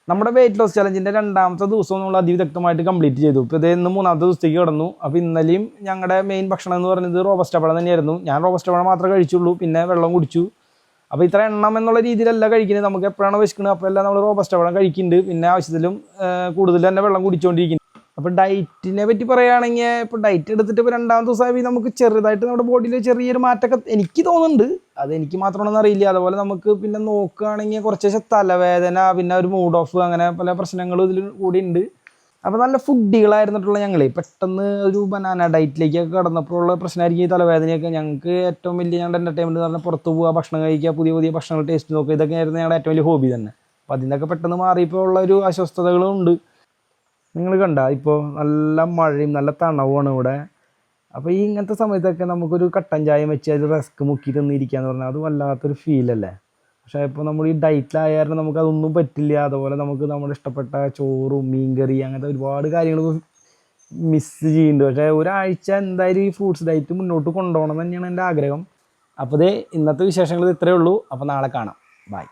നമ്മുടെ weight loss ചലഞ്ചിൻ്റെ രണ്ടാമത്തെ ദിവസം നമ്മൾ അതിവിദഗ്ധമായിട്ട് കംപ്ലീറ്റ് ചെയ്തു. ഇപ്പോൾ ഇത് ഇന്ന് മൂന്നാമത്തെ ദിവസത്തേക്ക് കിടന്നു. അപ്പോൾ ഇന്നലെയും ഞങ്ങളുടെ മെയിൻ ഭക്ഷണം എന്ന് പറയുന്നത് റോബസ്റ്റ പഴം തന്നെയായിരുന്നു. ഞാൻ റോബസ്റ്റ പഴം മാത്രമേ കഴിച്ചുള്ളൂ, പിന്നെ വെള്ളം കുടിച്ചു. അപ്പോൾ ഇത്ര എണ്ണം എന്നുള്ള രീതിയിലല്ല കഴിക്കുന്നത്. നമുക്ക് എപ്പോഴാണ് വിശക്കുന്നത് അപ്പോൾ എല്ലാം നമ്മൾ റോബസ്റ്റ പഴം കഴിക്കുന്നുണ്ട്. പിന്നെ ആവശ്യത്തിലും കൂടുതൽ തന്നെ വെള്ളം കുടിച്ചുകൊണ്ടിരിക്കുന്നു. അപ്പോൾ ഡയറ്റിനെ പറ്റി പറയുകയാണെങ്കിൽ ഇപ്പോൾ ഡയറ്റ് എടുത്തിട്ട് ഇപ്പോൾ രണ്ടാമത്തെ ദിവസമായി നമുക്ക് ചെറുതായിട്ട് നമ്മുടെ ബോഡിയിൽ ചെറിയൊരു മാറ്റമൊക്കെ എനിക്ക് തോന്നുന്നുണ്ട്. അത് എനിക്ക് മാത്രമാണെന്ന് അറിയില്ല. അതുപോലെ നമുക്ക് പിന്നെ നോക്കുകയാണെങ്കിൽ കുറച്ച് തലവേദന, പിന്നെ ഒരു മൂഡ് ഓഫ്, അങ്ങനെ പല പ്രശ്നങ്ങളും ഇതിൽ കൂടി ഉണ്ട്. അപ്പോൾ നല്ല ഫുഡികളായിരുന്നിട്ടുള്ള ഞങ്ങൾ പെട്ടെന്ന് ഒരു ബനാന ഡയറ്റിലേക്കൊക്കെ കടന്നപ്പോഴുള്ള പ്രശ്നമായിരിക്കും ഈ തലവേദനയൊക്കെ. ഞങ്ങൾക്ക് ഏറ്റവും വലിയ ഞങ്ങളുടെ എൻ്റർടൈൻമെൻറ്റ് എന്ന് പറഞ്ഞാൽ പുറത്ത് പോവുക, ഭക്ഷണം കഴിക്കുക, പുതിയ പുതിയ ഭക്ഷണങ്ങൾ ടേസ്റ്റ് നോക്കുക, ഇതൊക്കെയായിരുന്നു ഞങ്ങളുടെ ഏറ്റവും വലിയ ഹോബി തന്നെ. അപ്പോൾ അതിൻ്റെയൊക്കെ പെട്ടെന്ന് മാറിയപ്പോൾ ഉള്ള ഒരു അസ്വസ്ഥതകളും ഉണ്ട്. നിങ്ങൾ കണ്ട ഇപ്പോൾ നല്ല മഴയും നല്ല തണവുമാണ് ഇവിടെ. അപ്പോൾ ഈ ഇങ്ങനത്തെ സമയത്തൊക്കെ നമുക്കൊരു കട്ടൻ ചായ വെച്ച് അതിൽ റസ്ക് മുക്കി തിന്നിരിക്കുക എന്ന് പറഞ്ഞാൽ അത് വല്ലാത്തൊരു ഫീലല്ലേ. പക്ഷേ ഇപ്പോൾ നമ്മൾ ഈ ഡയറ്റിലായാലും നമുക്കതൊന്നും പറ്റില്ല. അതുപോലെ നമുക്ക് നമ്മുടെ ഇഷ്ടപ്പെട്ട ചോറും മീൻകറി അങ്ങനത്തെ ഒരുപാട് കാര്യങ്ങൾ മിസ് ചെയ്യുന്നുണ്ട്. പക്ഷേ ഒരാഴ്ച എന്തായാലും ഈ ഫ്രൂട്ട്സ് ഡയറ്റ് മുന്നോട്ട് കൊണ്ടുപോകണം തന്നെയാണ് എൻ്റെ ആഗ്രഹം. അപ്പോൾ ഇന്നത്തെ വിശേഷങ്ങൾ ഇത്രയേ ഉള്ളൂ. അപ്പോൾ നാളെ കാണാം. ബൈ.